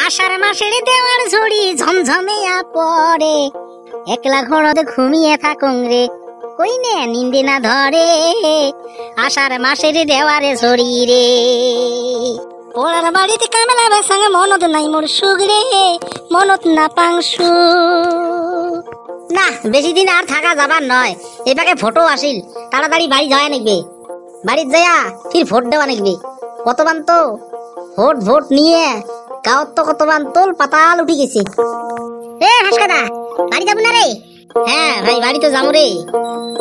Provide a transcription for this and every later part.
আষাঢ় মাসের দেওয়ার ঝড়ি ঝমঝমিয়া পড়ে, একলা ঘরতে ঘুমিয়ে থাকুং রে, কইনে নিন্দে না ধরে। আষাঢ় মাসের দেওয়ারে ঝড়ি রে, ওড়ার বাড়িতে কামেলা বেসাঙ্গে মনত নাই মোর সুখ রে, মনত না পাংসু। না বেশি দিন আর থাকা যাবার নয়, এবারে ভোটও আসিল, তাড়াতাড়ি বাড়ি যাওয়া নাকবে। বাড়ির যায়া ফির ভোট দেওয়া নাকবে। কতবান তো ভোট ভোট নিয়ে গাঁৱত তো কতবান তোল পাতাল উঠি গেছে। এ হাসকাদা, বাড়ি যাবো না রে? হ্যাঁ ভাই, বাড়ি তো যাবো রে।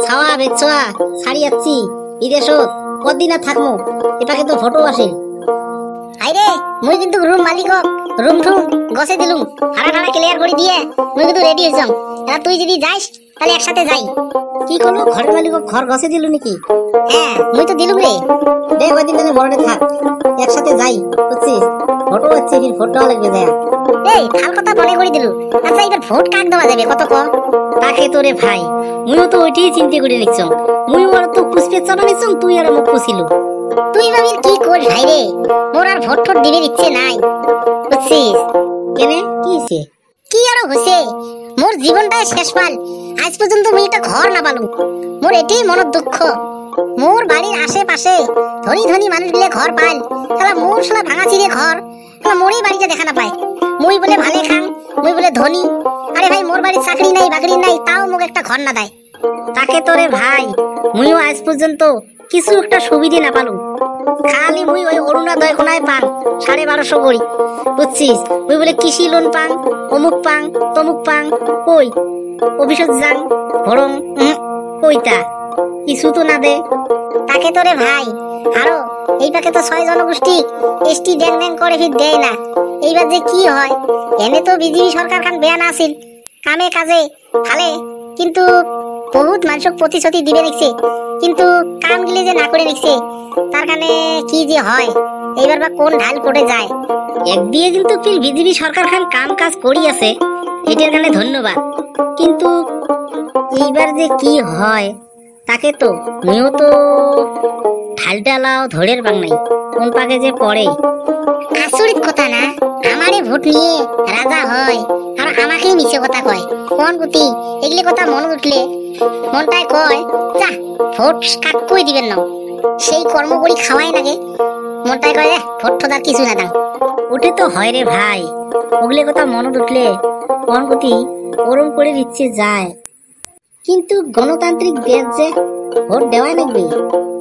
ছাওয়া বেচোয়া ছাড়ি যাচ্ছি বিদেশত, কদিন আর থাকবো। এপাকে তো ভোটও আসিল। আইরে মুই কিন্তু রুম মালিকক রুম ঠুম গছে দিলুম, ভাড়া ভাড়া ক্লিয়ার করে দিয়ে মুই কিন্তু রেডি হইছাম। এবার তুই যদি যাইস তাহলে একসাথে যাই। কি করলো, ঘরের মালিকক ঘর গছে দিলু নাকি? হ্যাঁ মুই তো দিলুম রে। দে কদিন তাহলে বড়ে থাক, একসাথে যাই, বুঝছিস? ভোটও হচ্ছে, ফির ভোট দেওয়া লাগবে। যায় এই ভাল কথা মনে করে দিলু। আচ্ছা এবার ভোট কাক দেওয়া যাবে কত কম? তাকে তোরে ভাই, মুইও তো ওইটাই চিন্তা করে নিচ্ছম। মুইও আর তো পুষ্পে চালা নিচ্ছম, তুই আর মুখ পুছিলু। তুই ভাবির কি করিস ভাই রে, মোর আর ভোট ঠোট দিবের ইচ্ছে নাই, বুঝছিস? কেনে কি হইছে? কি আর হইছে, মোর জীবনটাই শেষ পাল। আজ পর্যন্ত মুই একটা ঘর না পালু। মোর এটাই মনের দুঃখ। মোর বাড়ির আশেপাশে ধনী ধনী মানুষগুলো ঘর পাল, শালা মোর শালা ভাঙা চিরে ঘর, শালা মোরই বাড়িতে দেখা না পায়। মুই বলে ভালে খাং, মুই বলে ধনী। আরে ভাই মোর বাড়ির চাকরি নাই বাকরি নাই, তাও মোক একটা ঘর না দেয়। তাকে তোরে ভাই, মুইও আজ পর্যন্ত কিছু একটা সুবিধা না পালু। খালি মুই ওই অরুণোদয় কোনায় পাং 1250 করি, বুঝছিস? মুই বলে কৃষি লোন পাং, অমুক পাং তমুক পাং, কই অফিসত যাং ভরং কইতা কিছু তো না দে। তাকে তোরে ভাই, আরো এই পাকে তো 6 জনগোষ্ঠী এসটি ড্যাং ড্যাং করে ফির দেয় না। এইবার যে কি হয়, এনে তো বিজেপি সরকার খান বেয়া না আসিল, কামে কাজে ভালে, কিন্তু বহুত মানুষক প্রতিশ্রুতি দিবে নিচ্ছে, কিন্তু কাম গিলে যে না করে নিচ্ছে, তার কারণে কি যে হয় এইবার বা কোন ঢাল পড়ে যায়। একদিকে কিন্তু ফির বিজেপি সরকার খান কাম কাজ করি আছে, এটার কারণে ধন্যবাদ। কিন্তু এইবার যে কি হয়, তাকে তো মুইও তো ঢালটালাও ধরের পাং নাই, কোন পাকে যে পড়ে। আচরিত কথা না, আমারে ভোট নিয়ে রাজা হয় আর আমাকেই মিছে কথা কয়। কোন গুতি এগুলি কথা মন উঠলে মনটায় কয় যা ভোট কাক কই দিবেন না, সেই কর্ম করি খাওয়াই লাগে। মনটায় কয় ভোট ঠোদার কিছু না দাম। ওঠে তো হয় রে ভাই, ওগুলি কথা মন উঠলে কোন গুতি ওরম করে দিচ্ছে যায়। কিন্তু গণতান্ত্রিক দেশ যে, ভোট দেওয়াই লাগবে।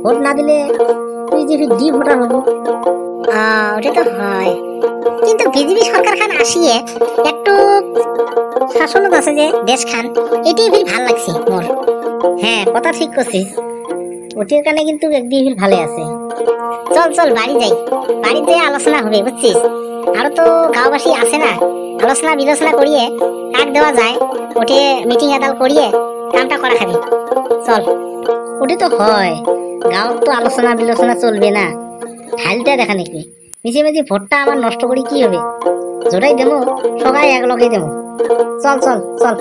ভোট না দিলে তুই যে ডি ভোটার হবো। ওটা তো হয়, কিন্তু বিজেপি সরকার খান আসিয়ে একটু শাসনত আছে যে দেশ খান, এটাই ফির ভাল লাগছে মোর। হ্যাঁ কথা ঠিক করছিস, ওটির কারণে কিন্তু একদিকে ফির ভালো আছে। চল চল বাড়ি যাই, বাড়িতে আলোচনা হবে, বুঝছিস? আরো তো গাঁওবাসী আছে না, আলোচনা বিলোচনা করিয়ে কাক দেওয়া যায়, ওঠে মিটিং আদাল করিয়ে কামটা করা খাবি। চল। ওটি তো হয়, গাঁৱত তো আলোচনা বিলোচনা চলবে না, ঢালটা দেখা নাকি মিশে মিশে ভোটটা আমার নষ্ট করি কি হবে? জোটাই দেবো, সবাই এক লগে দেবো। চল চল চল।